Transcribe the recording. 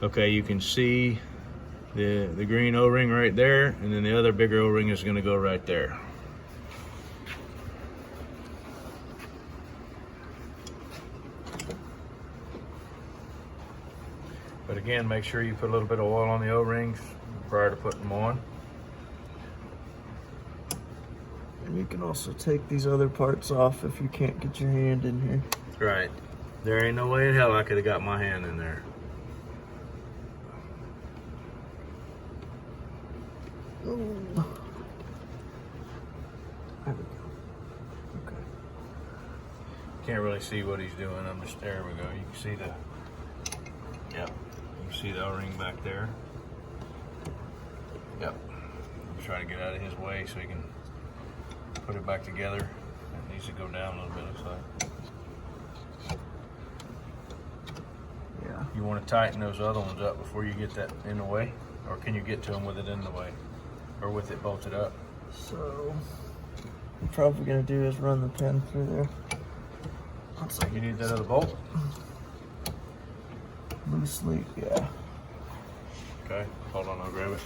Okay, you can see the green O-ring right there, and then the other bigger O-ring is gonna go right there. But again, make sure you put a little bit of oil on the O-rings prior to putting them on. And you can also take these other parts off if you can't get your hand in here. Right. There ain't no way in hell I could have got my hand in there. Oh. There we go. Okay. Can't really see what he's doing. There we go. You can see the, yep. You can see the O-ring back there. Yep. I'm trying to get out of his way so he can put it back together. It needs to go down a little bit, looks like. Yeah. You want to tighten those other ones up before you get that in the way? Or can you get to them with it in the way? Or with it bolted up? So, what I'm probably gonna do is run the pin through there. Looks like you need that other bolt. Loosely, yeah. Okay, hold on, I'll grab it.